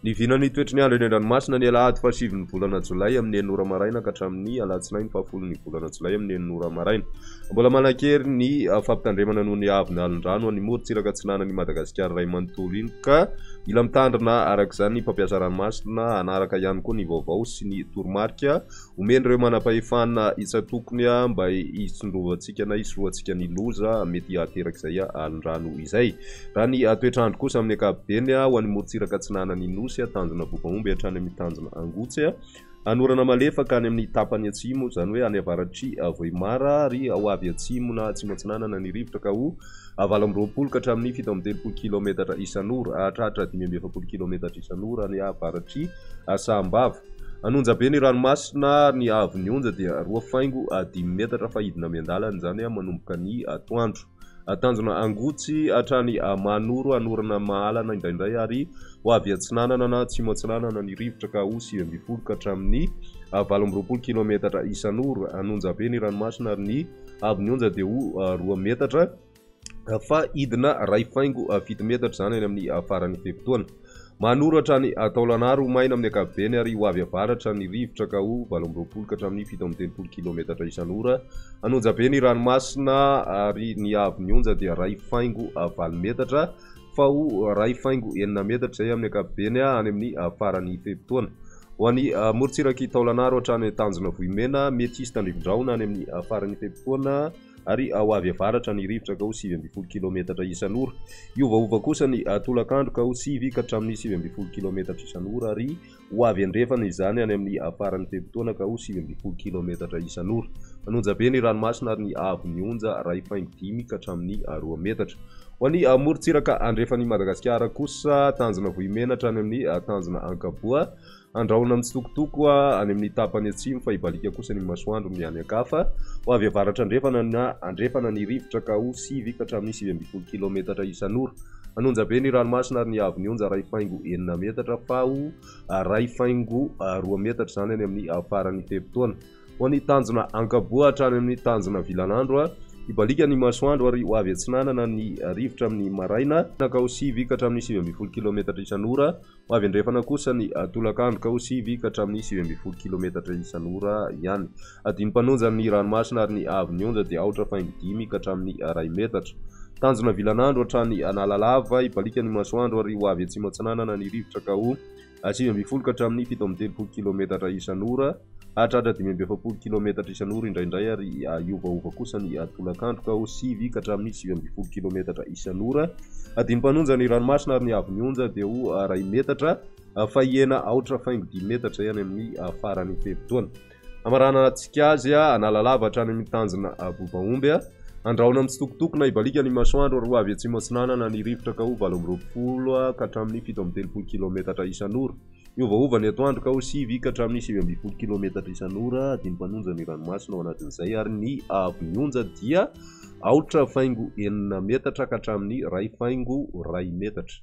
Ny vinany toetry ny andro eny an-dranomasina ny alahady fahasivy ny volana Jolay amin'ny 9 maraina ka hatramin'ny alatsinainy 10 ny volana Jolay amin'ny 9 maraina. Mbola manan-kery ny fampitandremana noho ny avy ny alin-drano any morontsiraka atsinanan'ny Madagasikara iray manontolo iny ka mila mitandrina arak'izany ny mpampiasa ranomasina anaraka ihany koa ny vaovao sy ny toromarika omen'ireo manam-pahefana itsatokony mba hisondrovantsika na hisorohantsika ny loza mety haterak'izay alin-drano izay. Raha ny toetrandro kosa amin'ny ankapobeny ho an'ny morontsiraka atsinanan'ny nosy tanjona Bobahomby hatrany amin'ny tanjona Angotsy anorana malefaka any amin'ny tapany atsimo zany hoe any avaratry Vohimara ary ho avy atsimo na atsimo atsinanana ny rivotra ka ho 20 ka hatramin'ny 730 km isan'ora hatratra 570 km isan'ora ny avaratry Sahambava. Anonja be ny ranomasina ny avy ny onja dia 2.5 metatra fahidina miandalana zany manomboka ny atoandro. Tanjona Angotsy hatrany Manoro anorana mahalana indraindray ary ho avy atsinanana na atsimo atsinanana ny rivotra ka ho 20 ka hatramin'ny 20 km isan'ora. Anonja be ny ranomasina ary ny avy ny onja dia ho 2 metatra fahidina 2.7 metatra zany any amin'ny faran'ny fehitoana. Manoro hatrany Taolagnaro maina amin'ny ankapobeny ary ho avy avaratra ny rivotra ka ho 20 ka hatramin'ny 730 km isan'ora. Anonja be ny ranomasina ary ny avy ny onja dia 2.4 metatra fa ho 2.9 metatra zay amin'ny ankapobeny any amin'ny faran'ny fehitoana. Ho an'ny morontsiraky Taolagnaro hatrany tanjona Vohimena mety hisy tandrifin-drahona any amin'ny faran'ny fehitoana ary ho avy avaratra ny rivotra ka ho 20 km isan'ora. Iovaova kosa ny tolakandro ka ho 9 ka hatramin'ny 20 km isan'ora ary ho avy andrefana izany any amin'ny faran'ny fehitoana ka ho 20 km isan'ora. Anonja be ny ranomasina ary ny avy ny onja 2.5 ka hatramin'ny 2 metatra. Ho an'ny morontsiraka andrefan'ny Madagasikara kosa tanjona Vohimena hatrany amin'ny tanjona Ankaboa andrahona amin'ny tsitokotoko any amin'ny tapany atsimo fa ibalika kosa ny masoandro ny any ankafa ho avy avaratra andrefana ny rivotra ka ho 9 ka hatramin'ny 20 km isan'ora. Anonja be ny ranomasina ary ny avy ny onja 2.9 metatra fa ho 2.2 metatra zany any amin'ny faran'ny fehitoana. Ho an'ny tanjona Ankaboa hatrany amin'ny tanjona Vilanandro ibalika ny masoandro ary ho avy atsinanana ny rivotra amin'ny maraina ka ho 9 ka hatramin'ny 20 km isan'ora. Ho avy andrefana kosa ny tolakandro ka ho 9 ka hatramin'ny 20 km isan'ora ihany. Adino-mpanonja ny ranomasina ary ny avy ny onja dia 4.5 ka hatramin'ny 2 metatra. Tanjona Vilanandro hatrany Analalava ibalika ny masoandro ary ho avy atsimo atsinanana ny rivotra ka ho 20 ka hatramin'ny 730 km isan'ora hatratra 570 km isan'ora indraindray ary iovaova kosa ny tolakandro ka ho 9 ka hatramin'ny 20 km isan'ora. Adino-mpanonja ny ranomasina ary ny avy ny onja dia ho 2 metatra fahihena 4.10 metatra zay any amin'ny faran'ny fehitoana. Amarana antsika azy Analalava hatrany amin'ny tanjona Bobahomby andrahona amin'ny tsitokotoko na ibalika ny masoandro ary ho avy atsimo atsinanana ny rivotra ka ho 20 ka hatramin'ny 730 km isan'ora. Iovaova ny atoandro ka ho 9 ka hatramin'ny 20 km isan'ora. Adino-mpanonja ny ranomasina ao anatin'izay ary ny avy ny onja dia 4.9 metatra ka hatramin'ny 2.2 metatra.